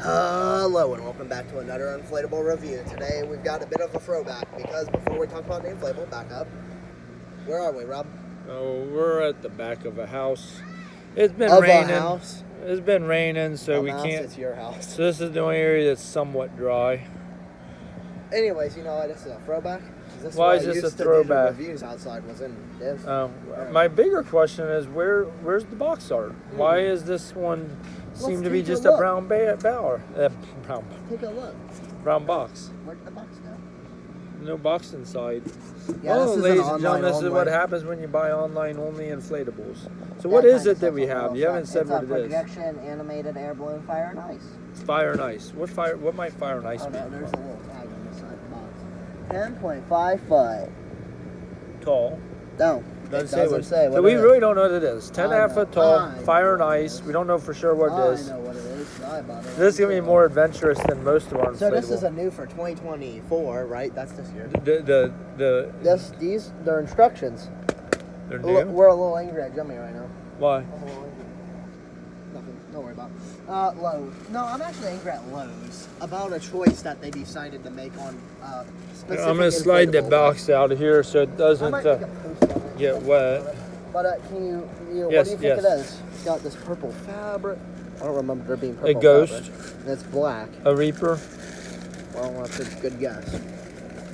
Hello and welcome back to another inflatable review. Today we've got a bit of a throwback because before we talk about the inflatable, back up. Where are we, Rob? Oh, we're at the back of a house. It's been Of raining. a house? It's been raining, so we Mouse, can't. It's your house. So this is the only area that's somewhat dry. Anyways, you know what? This is a throwback. Why is this a throwback? Reviews outside was in this. My bigger question is where's the box art? Why is this one seem to be just a brown brown Take a look. brown box? Where'd the box go? No box inside. Yeah, Oh, this is ladies an and gentlemen, this is online what only. happens when you buy online only inflatables. So what is it that we have? You haven't said what it is. Projection animated air balloon fire and ice. Fire and ice. What might fire and ice be? No, there's a little tag on the side of the box. 10.5 foot. Tall. No. Doesn't say. So we really don't know what it is. 10.5 foot tall, fire and ice. We don't know for sure what it is. I know what it is. This is going to be more adventurous than most of our inflatable. So this is a new for 2024, right? That's this year. They're instructions. They're new? We're a little angry at Jimmy right now. Why? I'm a little angry. Nothing. Don't worry about it. Lowe's. No, I'm actually angry at Lowe's about a choice that they decided to make on specific I'm going to slide the box out of here so it doesn't get wet. But can you what do you think it is? It's got this purple fabric. I don't remember there being purple fabric. A ghost. And it's black. A reaper. Well, that's a good guess.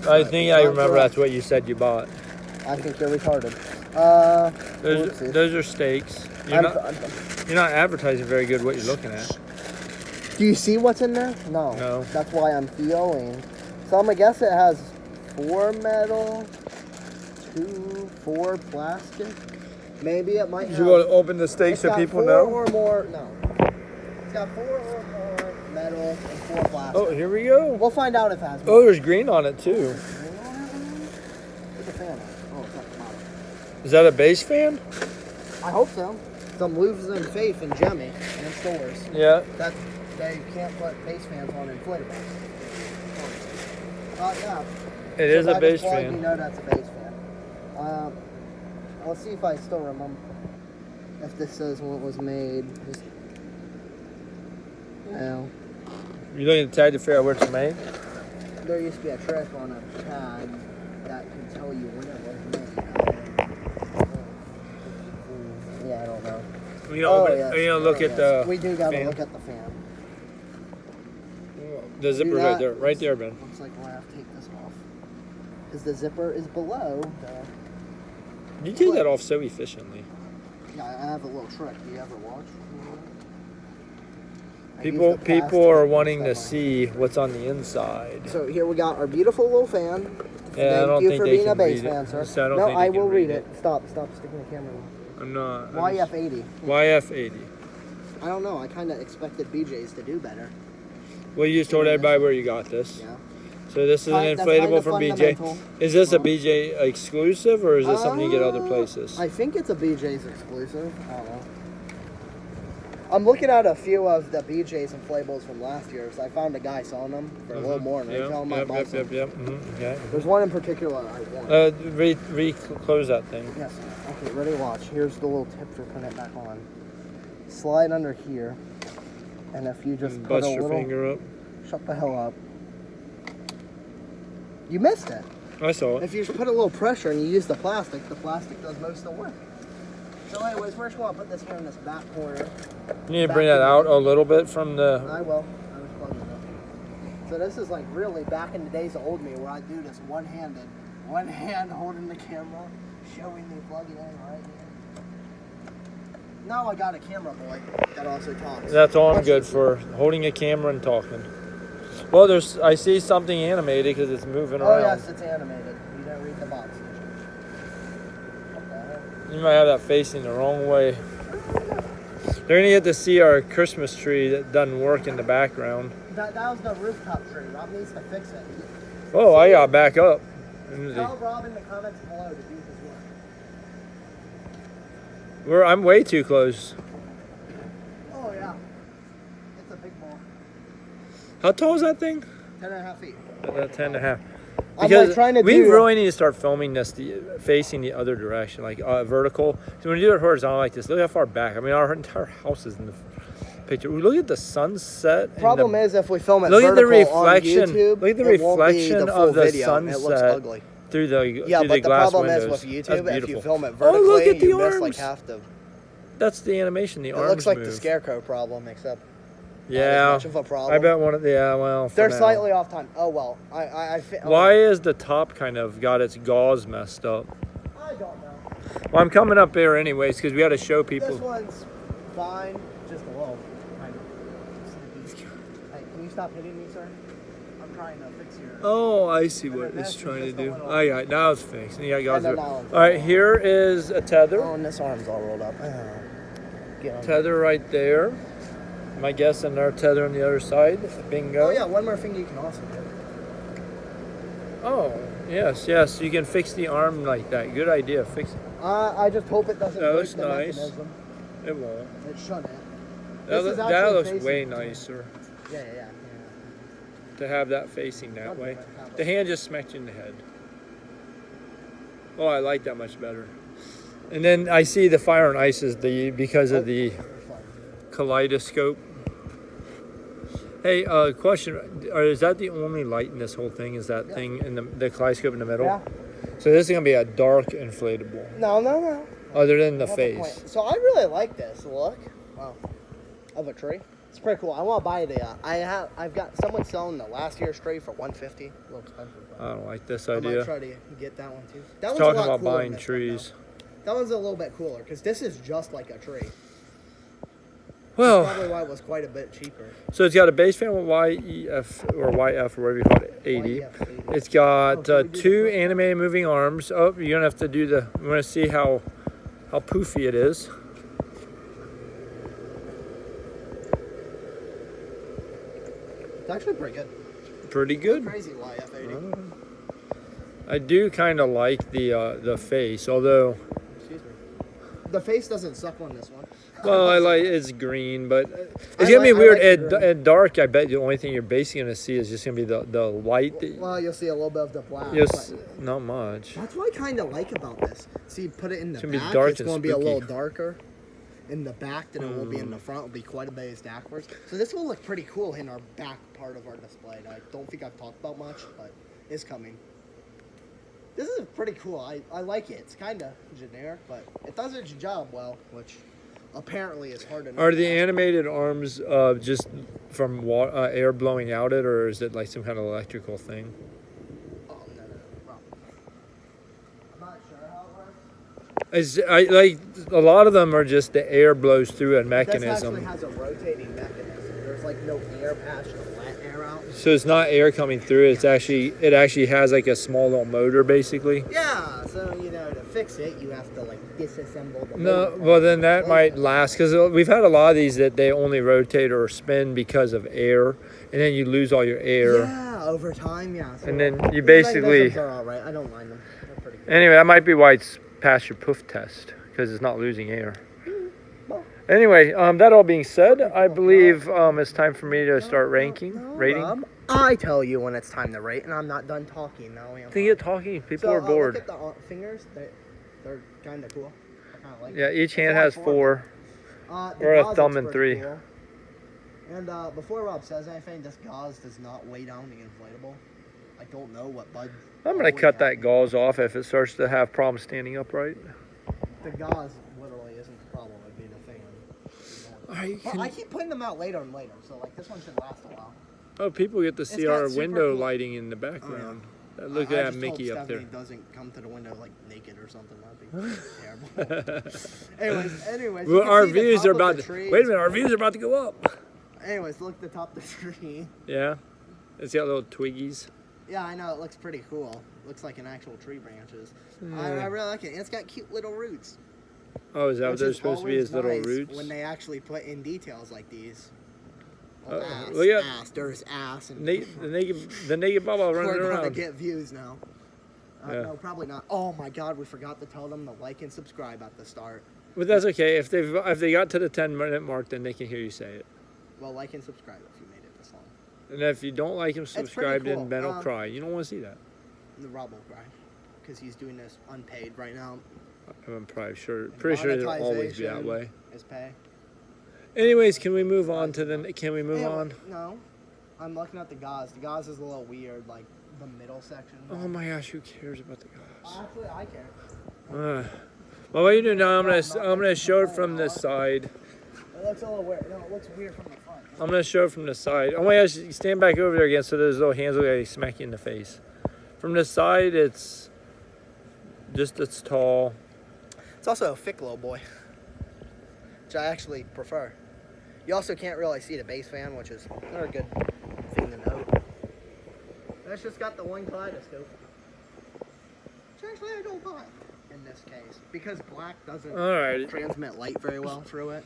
I think I remember that's what you said you bought. I think you're retarded. Those are steaks. You're not advertising very good what you're looking at. Do you see what's in there? No. That's why I'm feeling. So I'm gonna guess it has 4 metal, 4 plastic. Maybe it might have. You want to open the steak so people know? 4 or more. No. It's got 4 or more metal and 4 plastic. Oh, here we go. We'll find out if it has more. Oh, there's green on it too. Where's the fan? Oh, it's at the bottom. Is that a base fan? I hope so. Some losing faith in Jimmy and stores. Yeah. That they can't put base fans on inflatables. Yeah. It is a base fan. You know that's a base fan. Let's see if I still remember if this says when it was made. No. You looking at the tag to figure out where it's made? There used to be a trick on a tag that can tell you when it was made. Yeah, I don't know. You know, look at the. We do gotta look at the fan. The zipper right there, Ben. Looks like we'll have to take this off because the zipper is below the. You take that off so efficiently. Yeah, I have a little trick. Do you ever watch? People are wanting to see what's on the inside. So here we got our beautiful little fan. Yeah, I don't think they can read it. No, I will read it. Stop sticking the camera on. I'm not. YF80. YF80. I don't know. I kind of expected BJ's to do better. Well, you just told everybody where you got this. Yeah. So this is an inflatable from BJ. Is this a BJ exclusive or is this something you get other places? I think it's a BJ's exclusive. I don't know. I'm looking at a few of the BJ's inflatables from last year. So I found a guy selling them for a little more than retail. Okay. There's one in particular I want. Close that thing. Yes. Okay, ready, watch. Here's the little tip for putting it back on. Slide under here. And if you just put bust a your little, finger up. Shut the hell up. You missed it. I saw it. If you just put a little pressure and you use the plastic does most of the work. So anyways, we're just going to put this here in this back corner. You need to bring that out a little bit from the... I will. I was plugging it up. So this is like really back in the days of old me where I do this one-handed. One hand holding the camera, showing me plugging in right here. Now I got a camera boy that also talks. That's all I'm good for, holding a camera and talking. Well, I see something animated because it's moving around. Oh yes, it's animated. You don't read the box. You might have that facing the wrong way. They're gonna get to see our Christmas tree that doesn't work in the background. That was the rooftop tree. Rob needs to fix it. Oh, I gotta back up. Tell Rob in the comments below to do his work. I'm way too close. Oh yeah, it's a big ball. How tall is that thing? 10.5 feet. 10.5. Because like trying to we really need to start filming this facing the other direction, like vertical. So when you do it horizontal like this, look how far back. I mean, our entire house is in the picture. Ooh, look at the sunset. and Problem is, if we film it look at the vertical on reflection. YouTube, Look at the it won't be reflection the full of the video. sunset It looks ugly. through the Yeah, through but the the glass problem windows. is with That's YouTube, if you beautiful. film it Oh, vertically, look at the you miss arms. like half the. That's the animation. The It arms looks like move. the scarecrow problem, except not Yeah, as much of a problem. I bet one of the well. for They're now. slightly off time. Oh well, Why is the top kind of got its gauze messed up? I don't know. Well, I'm coming up here anyways because we got to show people. This one's fine, just a little kind of sleepy. Hey, can you stop hitting me, sir? I'm trying to fix your. Oh, I see And what then it's this is trying to just a do. little- Oh, yeah, now it's fixed. Yeah, guys. And then All that one's right, here is a tether. Oh, and this arm's all rolled up. Get on. Tether right there. My guess another tether on the other side. Bingo. Oh yeah, one more thing you can also do. Oh, yes, yes. You can fix the arm like that. Good idea. Fix it. I just hope it doesn't That break looks the nice. mechanism. It won't. It shouldn't. That, This is that actually looks facing- way nicer Yeah. to have that facing that That'd be way. fantastic. The hand just smacked you in the head. Oh, I like that much better. And then I see the fire and ice is because of the kaleidoscope. Hey, question: is that the only light in this whole thing? Is that thing in the kaleidoscope in the middle? Yeah. So this is gonna be a dark inflatable, No. other than the That's face. point. So I really like this look. Wow. Of a tree. It's pretty cool. I want to buy the. I've got someone selling the last year's tree for $150. A little expensive. But I don't like this I might idea. try to get that one too. That one's Talking a lot about cooler than buying this one, trees. though. That one's a little bit cooler because this is just like a tree. Well, Probably why it was quite a bit cheaper. so it's got a base fan with YEF or YF or whatever you call it, 80. YEF 80. It's got Oh, can we do two the- animated moving arms. Oh, you're gonna have to do the. You want to see how poofy it is. It's actually pretty good. Pretty good. Crazy YF 80. I do kind of like the face, although. Excuse me. The face doesn't suck on this one. Well, I like it's green, but it's I gonna be like- I weird. like the green. At dark, I bet the only thing you're basically gonna see is just gonna be the light. Well, you'll see a little bit of the black. You'll but s- not much. that's what I kind of like about this. See, put it in the It's gonna be back. dark It's and going to be a little spooky. darker in the back than it will be in the front. It'll be quite a bit backwards. So this will look pretty cool in our back part of our display. I don't think I've talked about much, but it's coming. This is pretty cool. I like it. It's kind of generic, but it does its job well, which apparently is hard enough. Are the to ask. animated arms just from air blowing out it, or is it like some kind of electrical thing? Oh, no. Well, I'm not sure how it works. I like a lot of them are just the air blows through a This mechanism, actually has a rotating mechanism. There's like no air patch to let air out. so it's not air coming through. It actually has like a small little motor basically. Yeah, so to fix it, you have to like disassemble the No, motor. well then that might last because we've had a lot of these that they only rotate or spin because of air, and then you lose all your air. Yeah, over time, yeah. So And then you the basically- mechanisms are all right. I don't mind them. They're pretty good. Anyway, that might be why it's past your poof test because it's not losing air. Well, Anyway, that all being said, I believe it's time for me to start rating. Rob, I tell you when it's time to rate, and I'm not done talking now. I think you're talking. People are bored. Look at the fingers. They're kind of cool. I kind of like Yeah, it. each There's hand only has 4. The or a gauze thumb looks and pretty 3. cool. And before Rob says anything, this gauze does not weigh down the inflatable. I don't know what Bud. I'm gonna cut that gauze off if it starts to have problems standing upright. The gauze literally isn't the problem. It'd be the thing. Well, I keep putting them out later and later, so like this one should last a while. Oh, people get to see got our super window cool- lighting in the background. Look I at that just Mickey hope up there. Stephanie doesn't come to the window like naked or something. That'd be terrible. anyways. you Well, can our see the views top are of the about to. tree. Wait a minute, our views are about to go up. Anyways, look at the top of the tree. Yeah, it's got little twiggies. Yeah, I know. It looks pretty cool. Looks like an actual tree branches. I really like it. And it's got cute little roots. Oh, is that what which they're is supposed to be? always As little nice roots? when they actually put in details like these. Oh, ass, look at- ass. There's ass. And The naked bubble running we're gonna around. get views now. Yeah. No, probably not. Oh my God, we forgot to tell them to like and subscribe at the start. But that's okay. If they got to the 10-minute mark, then they can hear you say it. Well, like and subscribe if you made it this long. And if you don't like him pretty subscribed, cool. then Ben will cry. You don't want to see that. The Rob will cry because he's doing this unpaid right now. I'm pretty sure it'll always be that Monetization way. is pay. Anyways, can we move on to the? Can we move Anyway, on? No. I'm looking at the gauze. The gauze is a little weird, like the middle section. Oh my gosh, who cares about the gauze? Actually, I care. Well, what you do now? I'm gonna show it from this side. It looks a little weird. No, it looks weird from the front. I'm gonna show it from the side. Oh my gosh, stand back over there again so those little hands will like smack you in the face. From the side, it's tall. It's also a thick little boy, which I actually prefer. You also can't really see the base fan, which is another good thing to note. And it's just got the one kaleidoscope, which actually I don't buy in this case because black doesn't Alright. transmit light very well through it.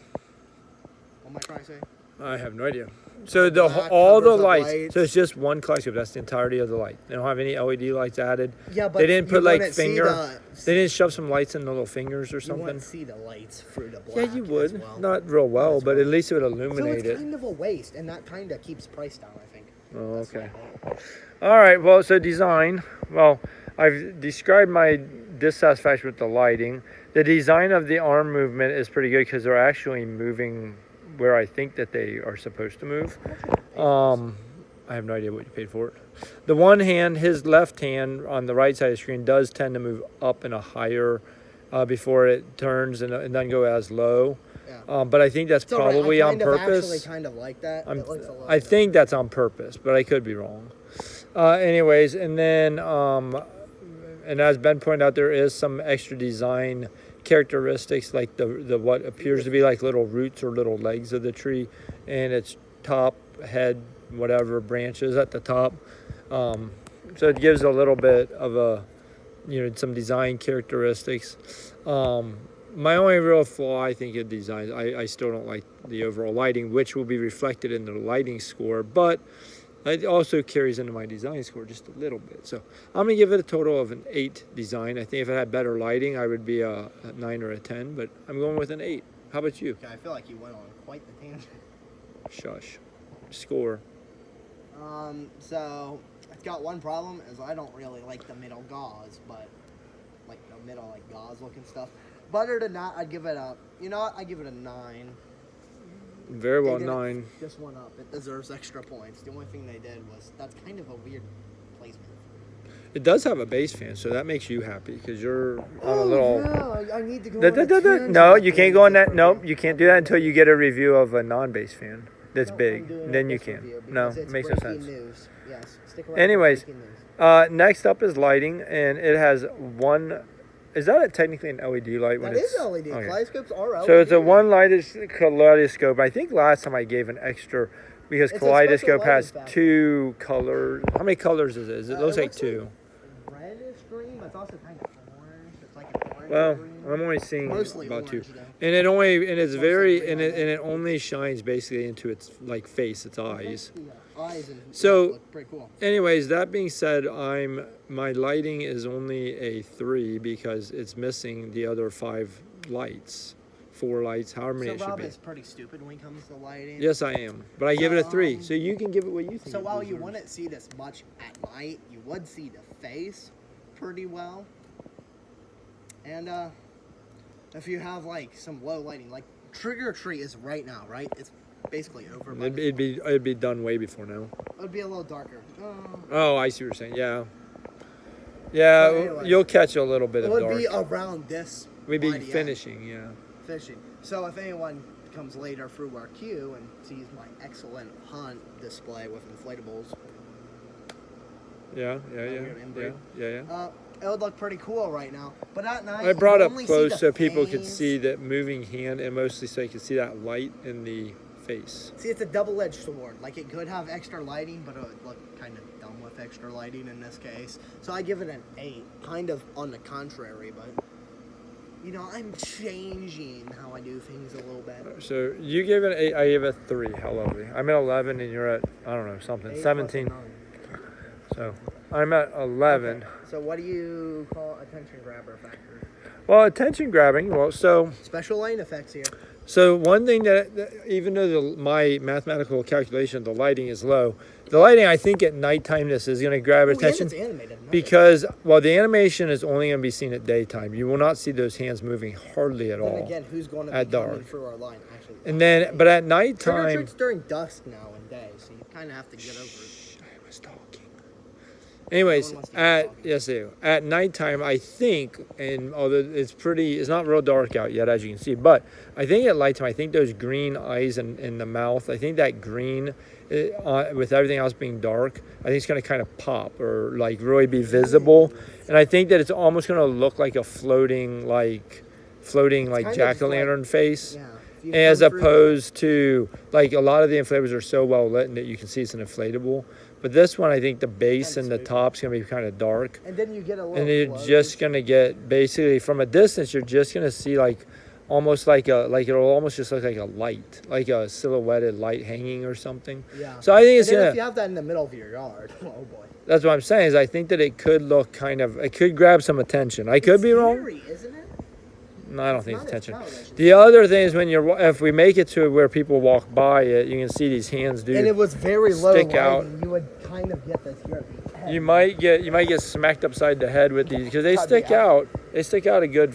What am I trying to say? I have no idea. So Black all the covers up lights. lights. So it's just one kaleidoscope. That's the entirety of the light. They don't have any LED lights added. Yeah, but they didn't you put like wouldn't see finger. They didn't shove some lights in the little fingers or You something. wouldn't see the lights through the black. Yeah, you would. as well. Not real well, As but well. at least it would So illuminate it's it. kind of a waste, and that kind of keeps price down, I think. Oh, That's okay. my point. All right. Well, so design. Well, I've described my dissatisfaction with the lighting. The design of the arm movement is pretty good because they're actually moving where I think that they are supposed to move. I have no idea what you paid for it. The one hand, his left hand on the right side of the screen does tend to move up in a higher before it turns and doesn't go as low. Yeah. But I think that's It's all right. probably I on kind of purpose. actually kind of like that. It looks a little I think that's on purpose, but I could be wrong. Anyways, and then, and as Ben pointed out, there is some extra design characteristics, like the what appears to be like little roots or little legs of the tree, and its top, head, whatever, branches at the top. So it gives a little bit of a, some design characteristics. My only real flaw, I think, in design, I still don't like the overall lighting, which will be reflected in the lighting score, but it also carries into my design score just a little bit. So I'm going to give it a total of an 8 design. I think if it had better lighting, I would be a 9 or a 10, but I'm going with an 8. How about you? Okay, I feel like you went on quite the tangent. Shush. Score. So it's got one problem is I don't really like the middle gauze, but like the middle like gauze looking stuff. But other than that, I'd give it a, I'd give it a 9. Very well, They did it 9. Just one up. It deserves extra points. The only thing they did was that's kind of a weird placement. It does have a base fan, so that makes you happy because you're on a little. Yeah, I need to go. On a tangent No, you can't go on that. different Nope, thing. you can't do that until you get a review of a non-base fan that's No, I'm big. doing Then it you this can. review No, because it it's makes no breaking sense. News. Yes. Stick around for Anyways, breaking news. Next up is lighting, and it has one. Is that technically an LED light? That is LED. Okay. Kaleidoscopes are LED. So it's a one lighted kaleidoscope. I think last time I gave an extra because It's a kaleidoscope special has lighting factor. 2 colors. How many colors is it? It looks like 2. Reddish green, but it's also kind of orange. It's like an orange Well, green. I'm only seeing Mostly about 2. orange, though. And it's Mostly very green, and it only shines basically into its like face, its eyes. Yeah, eyes and So- that look pretty cool. Anyways, that being said, my lighting is only a 3 because it's missing the other 5 lights, 4 lights, however many So it should Rob be. is pretty stupid when it comes to lighting. Yes, I am, but I give it a 3. Um, So you can give it what you think. So it while you deserves. wouldn't see this much at night, you would see the face pretty well. And if you have like some low lighting, like Trigger Tree is right now, right? It's basically over. By It'd be done way before now. it would be a little darker. Oh, I see what you're saying. Yeah. Yeah, But anyways, you'll catch a little bit It of would dark. be around this. We'd be by the end. finishing, yeah. Fishing. So if anyone comes later through our queue and sees my excellent hunt display with inflatables, Yeah. weird inbreed. Yeah. it would look pretty cool right now. But at night, I brought you up only see close the so people could veins. see that moving hand and mostly so you could see that light in the face. See, it's a double-edged sword. Like, it could have extra lighting, but it would look kind of dumb with extra lighting in this case. So I give it an 8. Kind of on the contrary, but, I'm changing how I do things a little bit. So you gave it an 8, I gave it a 3. How lovely. I'm at 11 and you're at, I don't know, something, 8 17. plus 9. So I'm at 11. Okay, so what do you call attention grabber factor? Well, attention grabbing. Well, so Special lighting effects here. one thing that even though my mathematical calculation of the lighting is low, the lighting I think at nighttime this is going to grab attention And it's animated. at night. because the animation is only going to be seen at daytime. You will not see those hands moving hardly at Then all. again, who's going to at be coming dark. through our line? Actually, actually. And then, but at Trick or nighttime, treat's during dusk now and day, so you kind of have to get over it. I was talking. Anyways, No one wants to hear talking. yes, they do. At nighttime, I think, and although it's not real dark out yet, as you can see, but I think at nighttime, I think those green eyes in the mouth, I think that green, with everything else being dark, I think it's going to kind of pop or like really be visible, and I think that it's almost going to look like a floating kind of jack-o'-lantern face. Yeah. If you As come through opposed to like a lot of the inflatables are so well lit that you can see it's an inflatable, but this one I think the base Kinda and the spooky. top's gonna be kind of dark, and then you get a little. and you're glow. just gonna get basically from a distance you're just gonna see like almost like it'll almost just look like a light, like a silhouetted light hanging or something. Yeah. So I think it's and then gonna. if you have that in the middle of your yard, oh boy. That's what I'm saying is I think that it could look it could grab some attention. I could be wrong. Scary, isn't it? No, I don't think it's not as attention. childish. The other thing is if we make it to where people walk by it, you can see these hands do. And it was very low stick lighting. out. You would kind of get this here. At the head. You might get smacked upside the head with these because they That'd be stick out. They stick out a good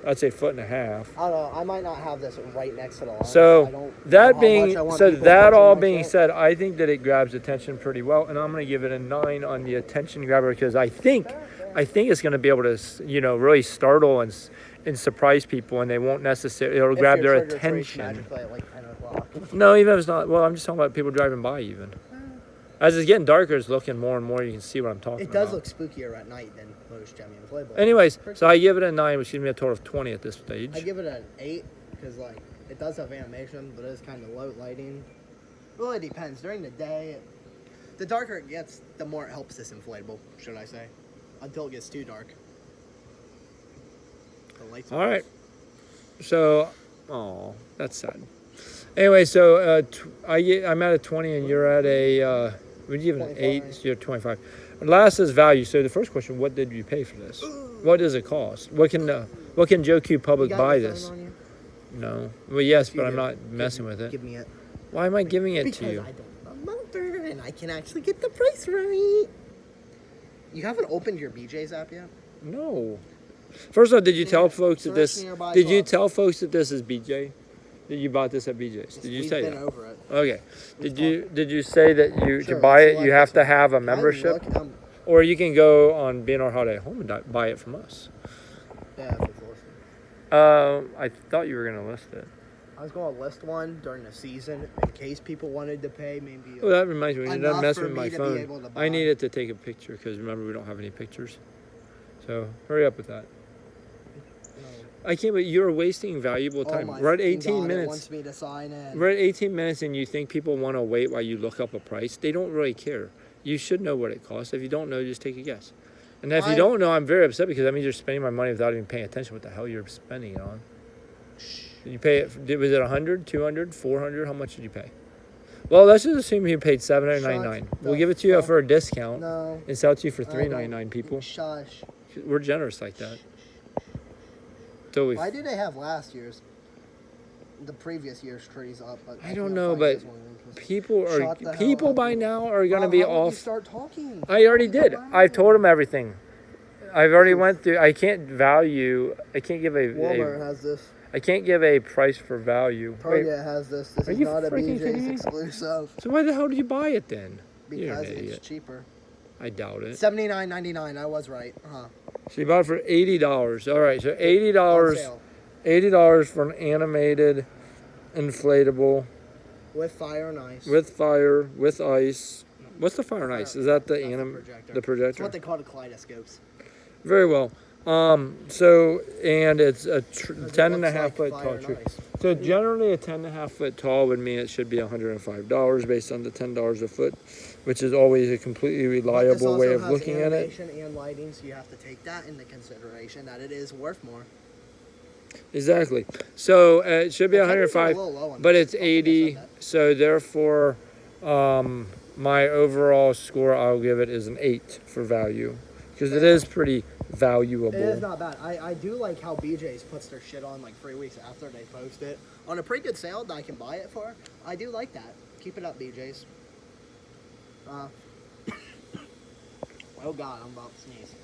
I'd say 1.5 feet. I don't know. I might not have this right next to the line. I So don't know that how being much I want so people that touching all my being shit. said, I think that it grabs attention pretty well, and I'm going to give it a 9 on the attention grabber because I think it's going to be able to really startle and surprise people, and they won't necessarily it'll If grab your their trigger treats attention. magically at like 10 o'clock. No, even if it's not. Well, I'm just talking about people driving by even. As it's getting darker, it's looking more and more. You can see what I'm talking It about. does look spookier at night than most Jemmy inflatable. Anyways, so I give it a 9, which gives me a total of 20 at this stage. I give it an 8 because like it does have animation, but it's kind of low lighting. Really depends. During the day, the darker it gets, the more it helps this inflatable, should I say? Until it gets too dark. The lights. All right. So, that's sad. Anyway, so I'm at a 20 and you're at a, would you give it an 8? 25. So you're 25. Last is value. So the first question, what did you pay for this? What does it cost? What can Joe Q Public You got buy your phone this? on you? No. Well, yes, If you but I'm do, not messing with it. Give me it. Why am I giving it Because to you? I don't remember and I can actually get the price right. You haven't opened your BJ's app yet? No. First of all, did you tell folks that Search this? nearby Did you club. tell folks that this is BJ? That you bought this at BJ's? Did you We've say been that? over it. Okay. We've Did you say that Sure, to buy let's it you select have this to one. have a Can I membership, look? or you can go on BNR Holiday Home and buy it from us? Yeah, if it's listed. I thought you were gonna list it. I was going to list one during the season in case people wanted to pay maybe. Oh, that reminds me. You're Enough done messing for with my me to be able phone. to I buy. needed to take a picture because remember we don't have any pictures. So hurry up with that. I can't believe you're wasting valuable time. my We're at freaking 18 God, it minutes. wants me to sign in. We're at 18 minutes and you think people want to wait while you look up a price. They don't really care. You should know what it costs. If you don't know, just take a guess. And if you don't know, I'm very upset because that means you're spending my money without even paying attention what the hell you're spending it on. Did you pay it? Was it 100, 200, 400? How much did you pay? Well, let's just assume you paid $799. Shut We'll the give it to you fuck- for a discount No. and sell it to you for I don't- $399, people. Shush. We're generous like that. So we Why do they have last year's? The previous year's trees up. But I don't can't know, find but this one because- people Shut the are hell people up. by now are going to Rob, be how about you off. start talking. I already did. I've told them everything. I've already went through. I can't value. I can't give Walmart has this. I can't give a price for value. Wait, Target has this. This are is you not a freaking kidding me? BJ's exclusive so why the hell did you buy it then? You're an because it's idiot. cheaper. I doubt it. $79.99. I was right. So you bought it for $80. All right, so On $80. sale. $80 for an animated, inflatable, With fire and ice. with fire, with ice. What's the fire and ice? Is that the That's the It's projector? what they call the kaleidoscopes. Very well. So and it's a 10 and a looks half like foot fire tall and tree. ice. So generally a 10 and a half foot tall would mean it should be $105 based on the $10 a foot, which is always a completely But this reliable way also of has looking at it. animation and lighting, so you have to take that into consideration that it is worth more. Exactly. So it should be The temperature's a 105, little low on but this. it's I don't think I 80. said that. So therefore, my overall score I'll give it is an 8 for value because it is pretty valuable. It is not bad. I do like how BJ's puts their shit on like 3 weeks after they post it. On a pretty good sale that I can buy it for. I do like that. Keep it up, BJ's. Oh God, I'm about to sneeze.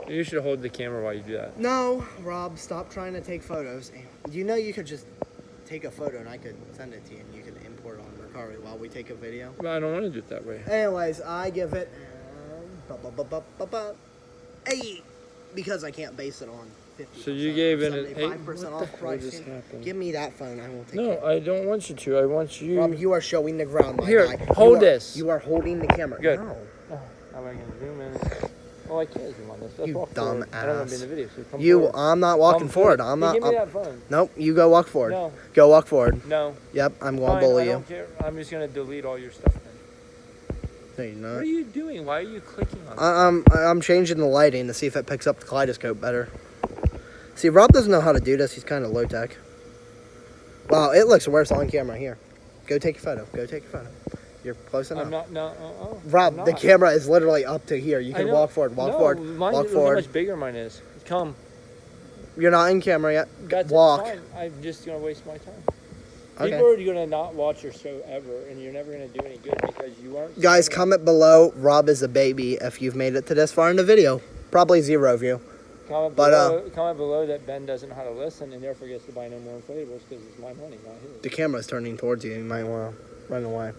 You should hold the camera while you do that. No, Rob, stop trying to take photos. You know you could just take a photo and I could send it to you and you could import it on Mercari while we take a video. But I don't want to do it that way. Anyways, I give it 8 because I can't base it on 50%. So you gave it an 8? 75% What the off hell price. just happened? Give me that phone. I will take No, it. I don't want you to. I want you. Rob, you are showing the ground, my Here, guy. hold this. You are holding the camera. Good. No. Oh, how am I going to zoom in? Oh, I can't zoom on this. Let's You walk dumb forward. I don't want to be ass. in the video, so come You, forward. I'm not walking Come forward. I'm Hey, not. give me that phone. Nope, you go walk forward. No. Go walk forward. No. Yep, I'm going Fine, to bully I you. don't care. I'm just going to delete all your stuff then. No, you're What not. are you doing? Why are you clicking on it? I'm changing the lighting to see if it picks up the kaleidoscope better. See, Rob doesn't know how to do this. He's kind of low tech. Wow, it looks worse on camera. Here, go take a photo. Go take a photo. You're close enough. I'm not. No. Rob, I'm the not. camera is literally up to here. You I can know. walk forward. Walk No, forward. Mine, Walk look forward. how much bigger mine is. Come. You're not in camera yet. That's Walk. fine. I'm just going to waste my time. Okay. People are going to not watch your show ever, and you're never going to do any good because you aren't. Guys, saying- comment below. Rob is a baby. If you've made it to this far in the video, probably 0 of you. Comment But, below, comment below that Ben doesn't know how to listen and therefore gets to buy no more inflatables because it's my money, not his. The camera's turning towards you. You might want to run away.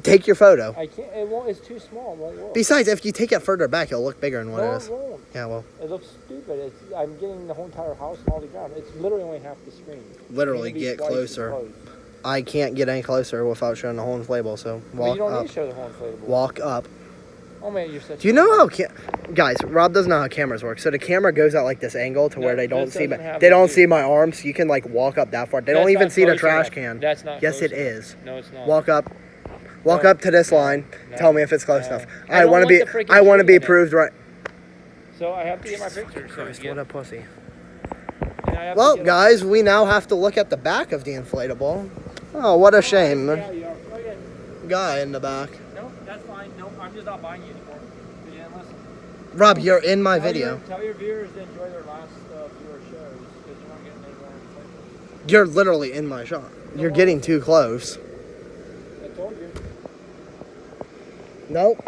Take your photo. I can't. It won't. It's too small. It won't work. Besides, if you take it further back, it'll look bigger than what No, it it is. won't. Yeah, well, It looks stupid. I'm getting the whole entire house and all the ground. It's literally only half the screen. literally Maybe get twice as closer. close. I can't get any closer without showing the whole inflatable, so But walk you don't up. need to show the whole inflatable. Walk up. Oh man, you're such. Do you know how guys? Rob doesn't know how cameras work. So the camera goes at like this angle to No, where they don't this see doesn't my have they it, don't dude. see my arms. You can like walk up that far. They That's don't even not see the close trash enough. can. That's not. Yes, close it enough. is. No, it's not. Walk up. Walk No. up to this line. No. Tell me if it's close No. enough. I I don't want to want be. the freaking I want to screen be in it. proved right. So I have to get my picture. So Christ, again, what a pussy. and I have Well, to get guys, we now have to look at the back of the inflatable. Oh, what a shame. Yeah, you are. Oh, yeah. Guy in the back. No, that's fine. No, I'm just not buying you anymore. You didn't listen. Rob, you're in my Tell video. Tell your viewers to enjoy their last viewer shows because you're not getting any more inflatables. You're literally in my shot. You're getting too close. I told you. Nope.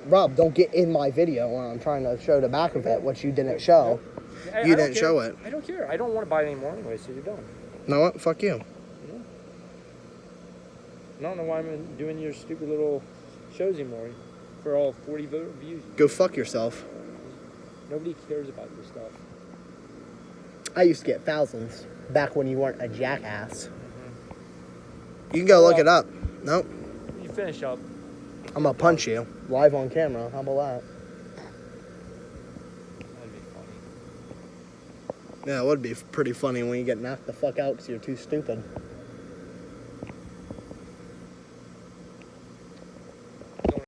Rob, don't get in my video when I'm trying to show the back of it, which you didn't show. Hey, You I don't didn't show care. it. I don't care. I don't want to buy it anymore anyway, so you're done. You know what? Fuck you. I don't know why I'm doing your stupid little shows anymore for all 40 views. Go fuck yourself. Nobody cares about your stuff. I used to get thousands back when you weren't a jackass. You can go look it up. Nope. You finish up. I'm gonna punch you live on camera. How about that? That'd be funny. Yeah, it would be pretty funny when you get knocked the fuck out because you're too stupid.